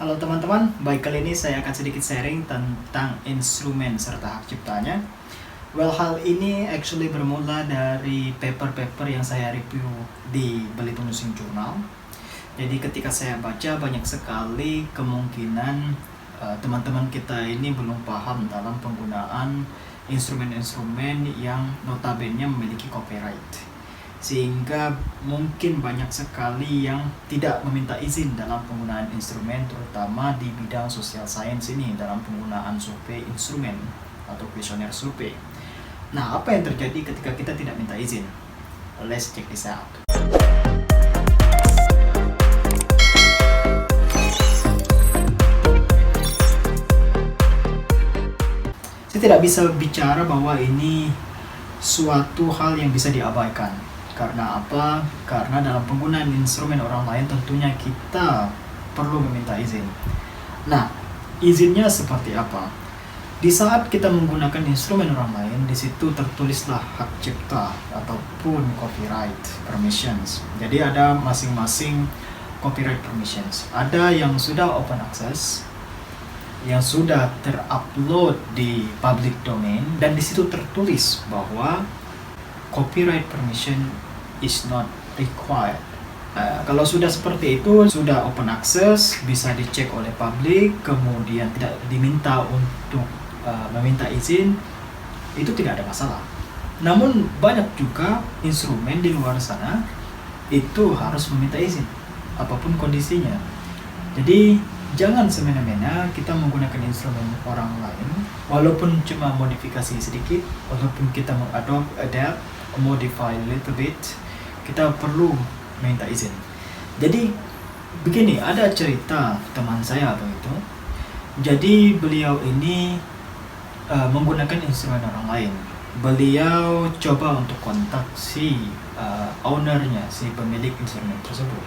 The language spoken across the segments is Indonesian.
Halo teman-teman, baik kali ini saya akan sedikit sharing tentang instrumen serta hak ciptanya. Well, hal ini actually bermula dari paper-paper yang saya review di Belitung Musing Journal. Jadi ketika saya baca banyak sekali kemungkinan teman-teman kita ini belum paham dalam penggunaan instrumen-instrumen yang notabene memiliki copyright. Sehingga mungkin banyak sekali yang tidak meminta izin dalam penggunaan instrumen, terutama di bidang social science ini dalam penggunaan survei instrumen atau kuesioner survei. Nah, apa yang terjadi ketika kita tidak minta izin? Let's check this out. Saya tidak bisa bicara bahwa ini suatu hal yang bisa diabaikan. Karena apa? Karena dalam penggunaan instrumen orang lain tentunya kita perlu meminta izin. Nah, izinnya seperti apa? Di saat kita menggunakan instrumen orang lain, di situ tertulislah hak cipta ataupun copyright permissions. Jadi ada masing-masing copyright permissions. Ada yang sudah open access, yang sudah terupload di public domain, dan di situ tertulis bahwa copyright permission is not required. Kalau sudah seperti itu, sudah open access, bisa dicek oleh publik, kemudian tidak diminta untuk meminta izin, itu tidak ada masalah. Namun banyak juga instrumen di luar sana itu harus meminta izin, apapun kondisinya. Jadi jangan semena-mena kita menggunakan instrumen orang lain, walaupun cuma modifikasi sedikit, walaupun kita adapt, modify a little bit, kita perlu minta izin. Jadi begini, ada cerita teman saya begitu. Jadi beliau ini menggunakan instrumen orang lain. Beliau coba untuk kontak si ownernya, si pemilik instrumen tersebut.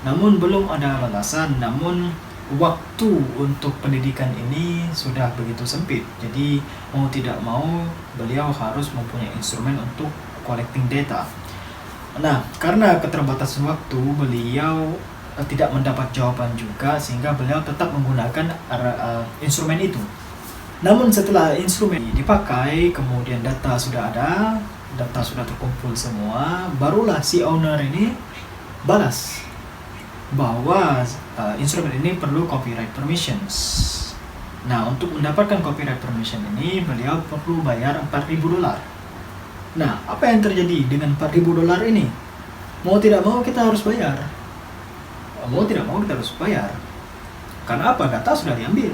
Namun belum ada balasan. Namun waktu untuk pendidikan ini sudah begitu sempit. Jadi mau tidak mau beliau harus mempunyai instrumen untuk collecting data. Nah, karena keterbatasan waktu, beliau tidak mendapat jawaban juga, sehingga beliau tetap menggunakan instrumen itu. Namun setelah instrumen dipakai, kemudian data sudah ada, data sudah terkumpul semua, barulah si owner ini balas bahwa instrumen ini perlu copyright permissions. Nah, untuk mendapatkan copyright permission ini, beliau perlu bayar $4.000. Nah, apa yang terjadi dengan $4.000 ini? Mau tidak mau kita harus bayar. Mau tidak mau kita harus bayar. Karena apa? Data sudah diambil.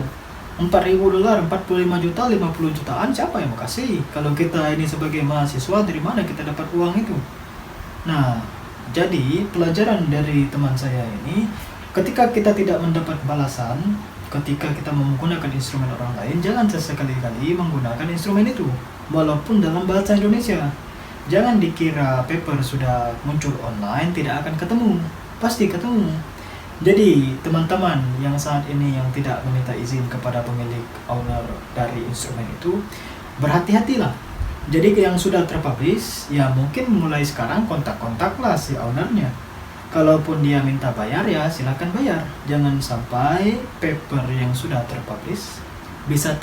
$4.000, 45 juta, 50 jutaan, siapa yang mau kasih? Kalau kita ini sebagai mahasiswa, dari mana kita dapat uang itu? Nah, jadi pelajaran dari teman saya ini, ketika kita tidak mendapat balasan, ketika kita menggunakan instrumen orang lain, jangan sesekali-kali menggunakan instrumen itu, walaupun dalam bahasa Indonesia. Jangan dikira paper sudah muncul online tidak akan ketemu, pasti ketemu. Jadi teman-teman yang saat ini yang tidak meminta izin kepada pemilik owner dari instrumen itu, berhati-hatilah. Jadi yang sudah terpublish, ya mungkin mulai sekarang kontak-kontaklah si ownernya. Kalaupun dia minta bayar, ya silakan bayar. Jangan sampai paper yang sudah terpublish bisa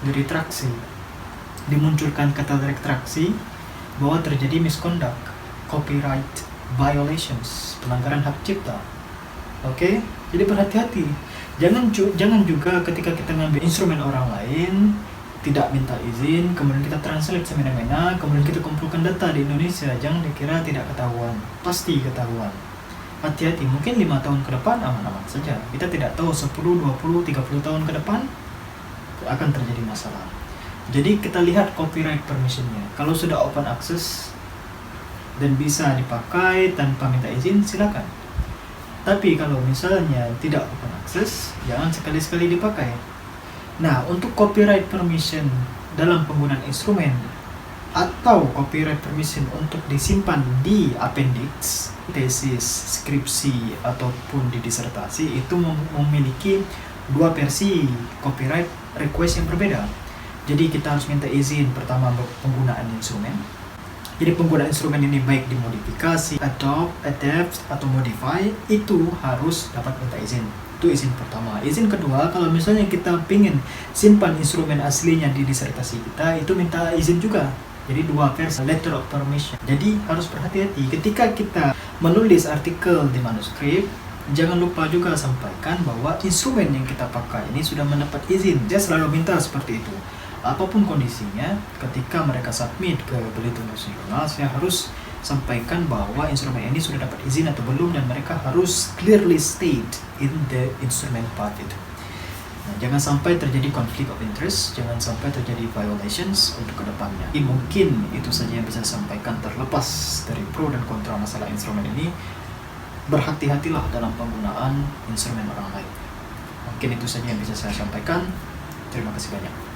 diretraksi, dimunculkan kata retraksi bahwa terjadi misconduct, copyright violations, pelanggaran hak cipta. Oke? Jadi berhati-hati. Jangan juga ketika kita ngambil instrumen orang lain tidak minta izin, kemudian kita translate semena-mena, kemudian kita kumpulkan data di Indonesia. Jangan dikira tidak ketahuan, pasti ketahuan. Hati-hati, mungkin 5 tahun ke depan aman-aman saja. Kita tidak tahu 10, 20, 30 tahun ke depan akan terjadi masalah. Jadi kita lihat copyright permissionnya. Kalau sudah open access dan bisa dipakai tanpa minta izin, silakan. Tapi kalau misalnya tidak open access, jangan sekali-sekali dipakai. Nah, untuk copyright permission dalam penggunaan instrumen atau copyright permission untuk disimpan di appendix, tesis, skripsi, ataupun di disertasi, itu memiliki dua versi copyright request yang berbeda. Jadi kita harus minta izin pertama penggunaan instrumen. Jadi pengguna instrumen ini baik dimodifikasi, adopt, adapt, atau modify, itu harus dapat minta izin. Itu izin pertama. Izin kedua, kalau misalnya kita ingin simpan instrumen aslinya di disertasi kita, itu minta izin juga. Jadi dua versi, letter of permission. Jadi harus berhati-hati ketika kita menulis artikel di manuskrip. Jangan lupa juga sampaikan bahwa instrumen yang kita pakai ini sudah mendapat izin. Dia selalu minta seperti itu. Apapun kondisinya, ketika mereka submit ke Bulletin Nasional, saya harus sampaikan bahwa instrumen ini sudah dapat izin atau belum, dan mereka harus clearly state in the instrument part itu. Nah, jangan sampai terjadi conflict of interest, jangan sampai terjadi violations untuk kedepannya. Mungkin itu saja yang bisa saya sampaikan, terlepas dari pro dan kontra masalah instrumen ini. Berhati-hatilah dalam penggunaan instrumen orang lain. Mungkin itu saja yang bisa saya sampaikan. Terima kasih banyak.